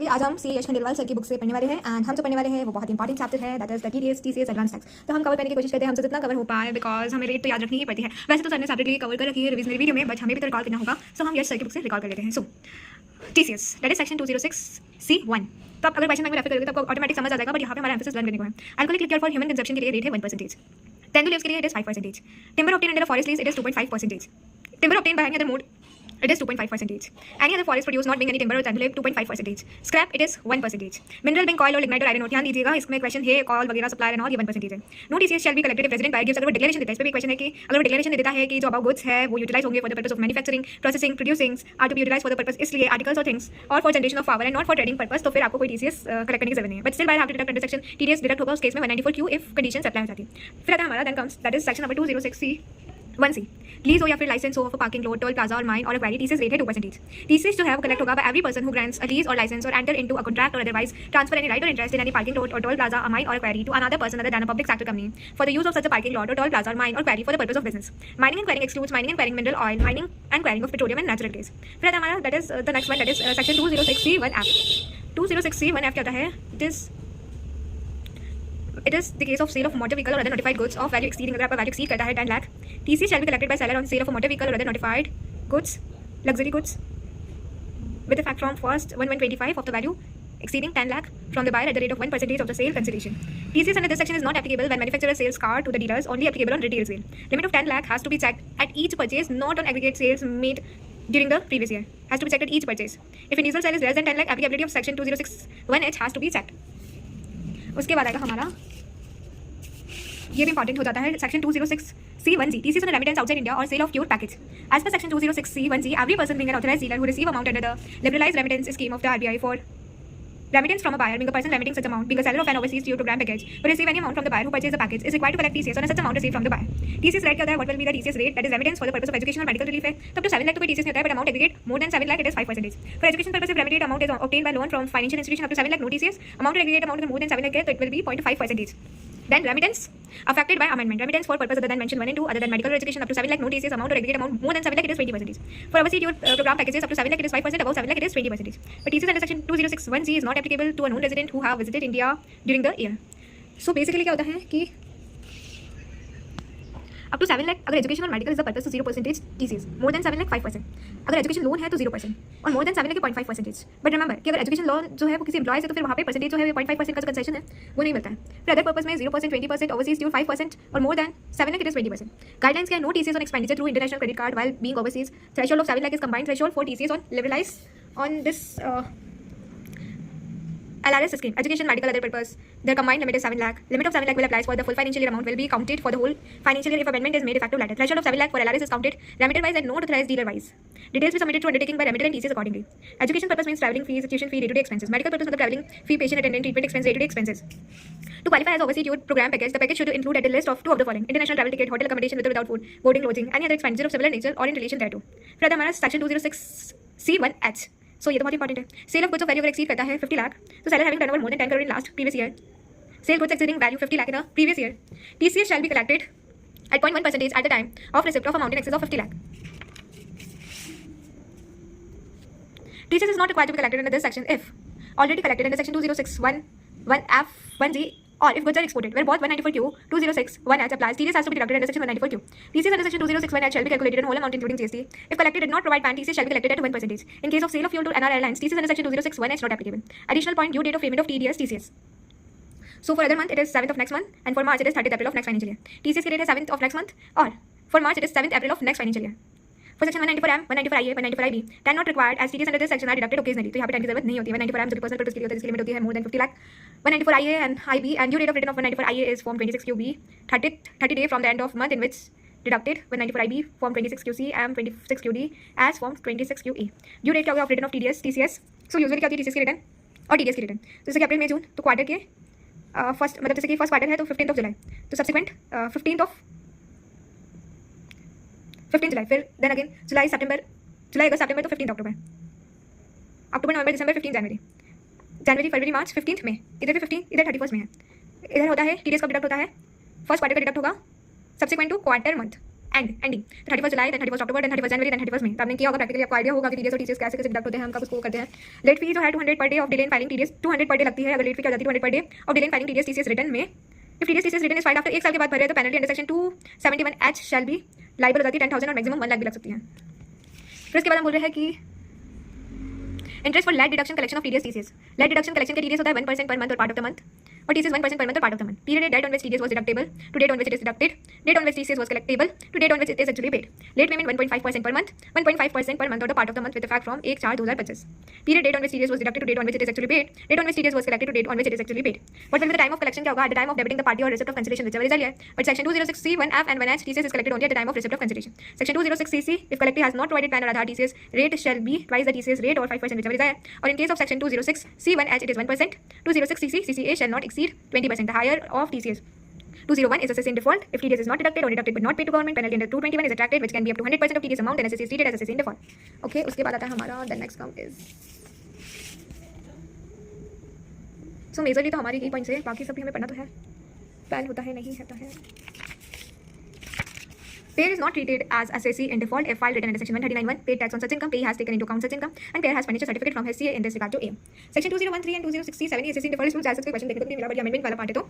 आज हम सी यश खंडेलवाल सर की बुक से पढ़ने वाले हैं एंड हम जो पढ़ने वाले हैं वो बहुत इंपॉर्टेंट चैप्टर है, that is the TCS advance tax. तो हम कवर करने की कोशिश करते हैं, हमसे जितना कवर हो पाए, बिकॉज हमें रेट तो याद रखनी ही पड़ती है। वैसे तो सर ने सेपरेटली कवर कर रखी है रिविजनरी वीडियो में, बट हमें भी तो रिकॉल करना होगा, सो हम यश सर की बुक से रिकॉल कर लेते हैं। So TCS that is section 206C1। तो अब अगर क्वेश्चन में रेफर करोगे तो आपको ऑटोमेटिक समझ आ जाएगा, बट यहाँ पे हमारा एम्फेसिस लर्न करने को है। Alcohol click here for human consumption के लिए रेट है 1%, टेन लीव्स के लिए it is 5%, timber obtain under forest lease it is 2.5%, timber obtain by any other mode it is 2.5%, any other forest produce not being any timber or tangle 2.5%, scrap it is 1%, mineral being coil or lignite or iron ore। ध्यान दीजिएगा, इसमें question है call वगैरह supplier and all, ये 1% है। No TCS shall be collected if resident buyer gives. अगर वो declaration देता है, इस पे भी क्वेश्चन है कि अगर वो डिक्लेरेशन देता है कि जो अबाउट गुड्स है वो यूटिलाइज होंगे for the purpose of manufacturing, processing, producing are to be utilise for the purpose, इसलिए आर्टिकल्स और थिंग्स और for generation of power and not for trading purpose, तो फिर आपको कोई टीसीएस कलेक्ट करने की जरूरत नहीं है। But still buyer have to deduct under section TDS deduct होगा उस केस में 194Q इफ कंडीशन अप्लाई हो जाती है। फिर आता है हमारा then comes that is section number 206C1C। Lease हो या फिर लाइसेंस हो for parking lot, toll plaza और माइन और क्वेरी, टीसीएस रेट है 2%। टीसीएस जो है वो कलेक्ट होगा by every person who grants a lease और लाइसेंस और एंटर इनटू अ कॉन्ट्रैक्ट और अदरवाइज ट्रांसफर एनी राइट और interest in any parking lot और टोल प्लाजा, अ माइन और quarry to another person other than a public sector company for the use of such a parking lot और toll plaza और mine और query for the purpose of business. Mining and quarrying excludes mining and quarrying mineral oil, mining and quarrying of petroleum and natural gas. फिर हमारा that is the next one, that is section 206C1F। 206C1F क्या होता है? It is the case of sale of motor vehicle or other notified goods of value exceeding, अगर आपका value exceed करता है 10 lakh, TCS shall be collected by seller on sale of a motor vehicle or other notified goods, luxury goods, with effect from 1st 1/1/25 of the value exceeding 10 lakh from the buyer at the rate of 1% of the sale consideration. TCS under this section is not applicable when manufacturer sells car to the dealers, only applicable on retail sale. Limit of 10 lakh has to be checked at each purchase, not on aggregate sales made during the previous year. Has to be checked at each purchase. If initial sale is less than 10 lakh, applicability of section 206(1)(h has to be checked. उसके बाद आएगा हमारा, ये भी important हो जाता है, section 206C1C। TCS on remittance outside India और sale of tour package. As per section 206C1C, every person being an authorised dealer who receive amount under the liberalised remittance scheme of the RBI for remittance from a buyer being a person remitting such amount, being a seller of an overseas tour program package, will receive any amount from the buyer who purchased the package, is required to collect TCS on such amount received from the buyer. TCS rate क्या होता है? What will be the TCS rate? That is remittance for the purpose of education or medical relief है, तो up to 7 lakh तो कोई TCS नहीं होता है, but amount aggregate more than 7 lakh it is 5%. For education purpose, if remitted amount is obtained by loan from financial institution up to 7 lakh, no TCS. Amount aggregate amount is more than 7 lakh है, तो it will be 0.5%. Then remittance affected by amendment. Remittance for purpose other than mentioned 1 and 2, other than medical or education up to 7 lakh, no TCS. Amount or aggregate amount more than 7 lakh it is 20%. For overseas tour program packages up to 7 lakh it is 5%, above 7 lakh it is 20%. But TCS under section 206(1)(c) is not applicable to a non-resident who have visited India during the year. So basically क्या होता है कि up to 7 lakh अगर education और medical is the purpose तो 0% TCS, मोर than 7 lakh 5%, अगर education loan है तो 0% और more than 7 lakh 0.5%। But remember कि अगर एजुकेशन लोन जो है वो किसी एम्प्लॉय से तो फिर वहाँ पे परसेंटेज जो है 0.5% का जो कंसेशन है वो नहीं मिलता है। फिर अदर पर्पस में 0%, 20%, ओवरसीज टूर 5% और more than 7 lakh it is 20%। Guidelines क्या है? No TCS on expenditure through international credit card while being overseas. Threshold of 7 lakh is combined threshold for TCS on liberalise on this LRS scheme, education, medical, other purpose. Their combined limit is 7 lakh. Limit of 7 lakh will apply for the full financial year amount will be counted for the whole financial year if amendment is made effective later. Threshold of 7 lakh for LRS is counted remitter wise and not authorized dealer wise. Details be submitted to undertaking by remitter and TCS accordingly. Education purpose means travelling fees, tuition fee, day-to-day expenses. Medical purpose मतलब travelling fee, patient attendant, treatment expense, day-to-day expenses. To qualify as overseas tour program package, the package should include at the list of 2 of the following: international travel ticket, hotel accommodation with or without food, boarding, lodging, any other expenditure of similar nature or in relation thereto. फिर हमारा section 206C1H. सो ये तो बहुत important है। Sale of goods of value अगर exceed करता है 50 लाख, तो seller having turnover more than 10 crore in last previous year, sale goods exceeding value 50 lakh in the previous year, TCS shall be collected at 0.1% at the time of receipt of amount in excess of 50 lakh. TCS is not required to be collected under this section if already collected under section 206(1)(f)(1)(g) or if goods are exported where both 194Q 206(1)(h applies, TCS has to be deducted under section 194Q. TCS under section 206(1)(h shall be calculated on whole amount including GST. If collected did not provide PAN, TCS shall be collected at 1%. In case of sale of fuel to NR Airlines, TCS under section 206(1)(h not applicable. Additional point, due date of payment of TDS TCS. So for other month it is 7th of next month and for March it is 30th April of next financial year. TCS की date है 7th of next month और for March it is 7th April of next financial year. For section 194M, 194IA, 194IB, 10 not required as TDS under this section are deducted occasionally. तो यहाँ पे 10 की जरूरत नहीं होती है। 194M जो कि पर्सनल पर्पस के लिए होता है, इसकी लिमिट होती है more than 50 lakh. 194IA and IB and due date of return of 194IA is form 26QB, 30 day from the end of month in which deducted 194IB form 26QC and 26QD as form 26QE. Due date क्या होगा of return of TDS TCS. So usually क्या होती है TCS की return और TDS की return, तो जैसे कि अप्रैल मई जून तो क्वार्टर के फर्स्ट मतलब जैसे कि फर्स्ट क्वार्टर है तो 15th of जुलाई, तो सब्सिक्वेंट 15 जुलाई, फिर देन अगेन जुलाई अगस्त सितंबर तो 15 अक्टूबर, अक्टूबर नवंबर दिसंबर 15 जनवरी फरवरी मार्च 15 मई, इधर भी 15, इधर 31 में है। इधर होता है TDS का डिडक्ट होता है फर्स्ट क्वार्टर का डिडक्ट होगा subsequent to quarter month, ending 31 July, then 31 October, then 31 January, then 31 May. तो आपने किया होगा, प्रैक्टिकली आपको आइडिया होगा कि टीडीएस और टीसीएस कैसे कैसे डिडक्ट होते हैं, हम कब उसको करते हैं। लेट फी जो है 200 per day of delay in filing TDS, 200 per day लगती है अगर लेट फी क्या जाती है 200 per day of delay in filing TDS TCS return में। If TDS TCS return is filed after 1 साल के बाद भर रहे हैं तो penalty under section 271H shall be liable हो जाती है 10,000 और मैक्सिमम 1 लाख भी लग सकती है। फिर उसके बाद हम बोल रहे हैं कि interest for late deduction collection of TDS TCS. Late deduction collection के टीडीएस होता है 1% पर मंथ और पार्ट ऑफ द मंथ, और TCS 1% per month or part of the month. Period date on which TCS was deductible to date on which it is deducted, date on which TCS was collectible to date on which it is actually paid. Late payment 1.5% per month, 1.5% per month or the part of the month with effect from 1/4/2025. Period date on which TCS was deducted to date on which it is actually paid, date on which TCS was collected to date on which it is actually paid. What will be the time of collection क्या होगा? At the time of debiting the party or receipt of consideration whichever is earlier. But section 206C 1F and 1H TCS is collected only at the time of receipt of consideration. Section 206CC if collectee has not provided PAN or Aadhaar TCS rate shall be twice the TCS rate or 5% whichever is higher. Or in case of section 206C1H it is 1%. 206CC CCA shall not exceed 20%. The higher of TCS. 201 is assessed in default. If TDS is not deducted or deducted but not paid to government, penalty under 221 is attracted, which can be up to 100% of TDS amount, and assessed is treated as assessed in default. Okay, उसके बाद आता है हमारा the next count is. So majorly तो हमारी यही points है, बाकी सब भी हमें पढ़ना तो है। पैन होता है नहीं होता है। Payer is not treated as assessee in default if file written under section 139(1). Paid tax on such income. Payer has taken into account such income, and payer has furnished a certificate from his CA in this regard to A. Section 2013 and 2067 assessee in default is as question देखे तो मिला but amendment वाला part है तो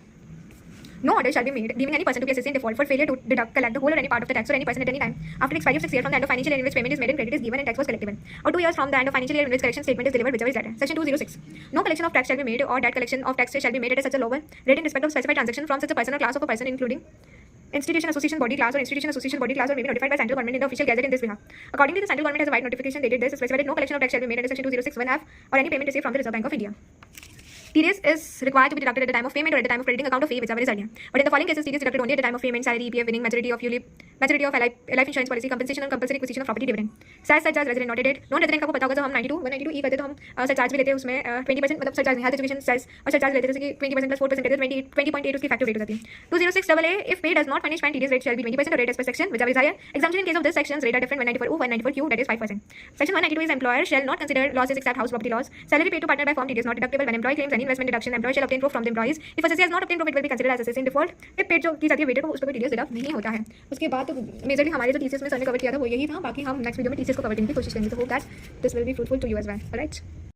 no order shall be made deeming any person to be assessed in default for failure to collect the whole or any part of the tax or any person at any time after the expiry of 6 years from the end of financial year in which payment is made and credit is given and tax was collectible, or 2 years from the end of financial year in which collection statement is delivered, whichever is latter. Section 206. No collection of tax shall be made or that collection of tax shall be made at such a lower rate in respect of specified transaction from such a person or class of a person including institution, association, body class or institution, association, body class or may be notified by central government in the official gazette in this behalf. Accordingly, the central government has a wide notification dated this specified that no collection of tax shall be made under section 206(1)(f) or any payment received from the Reserve Bank of India. TDS is required to be deducted at the time of payment or at the time of crediting account of fee, whichever is earlier. But in the following cases, TDS deducted only at the time of payment, salary, EPF, winning, maturity of ULIP, maturity of life insurance policy, compensation and compulsory acquisition of property, dividend. Such as resident not dated, non-resident का आपको पता होगा जब हम 192E करते तो हम surcharge भी लेते हैं उसमें 20% मतलब सरचार्ज नहीं हेल्थ एजुकेशन सेस और सरचार्ज लेते हैं जैसे कि 20% + 4% देते हैं 20.8 उसकी इफेक्टिव रेट हो जाती है। 206AA if pay does not furnish PAN TDS rate shall be 20% or rate as per section whichever is higher. Exemption in case of this sections rate are different 194O 194Q that is 5%. Section 192 is employer shall not consider losses except house property loss. Salary paid to partner by firm TDS not deductible when employee claims any investment deduction. Employee shall obtain proof from the employees. If assessee has not obtained proof, it will be considered as assessed in default. If paid जो की जाती है weighted को उस पर कोई TDS deduct नहीं होता है। उसके बाद तो मेजरली हमारे जो TCS में सर ने कवर किया था वो यही था, बाकी हम नेक्स्ट वीडियो में TCS को कवर करने की कोशिश करेंगे। तो hope that this will be fruitful to you as well. Alright.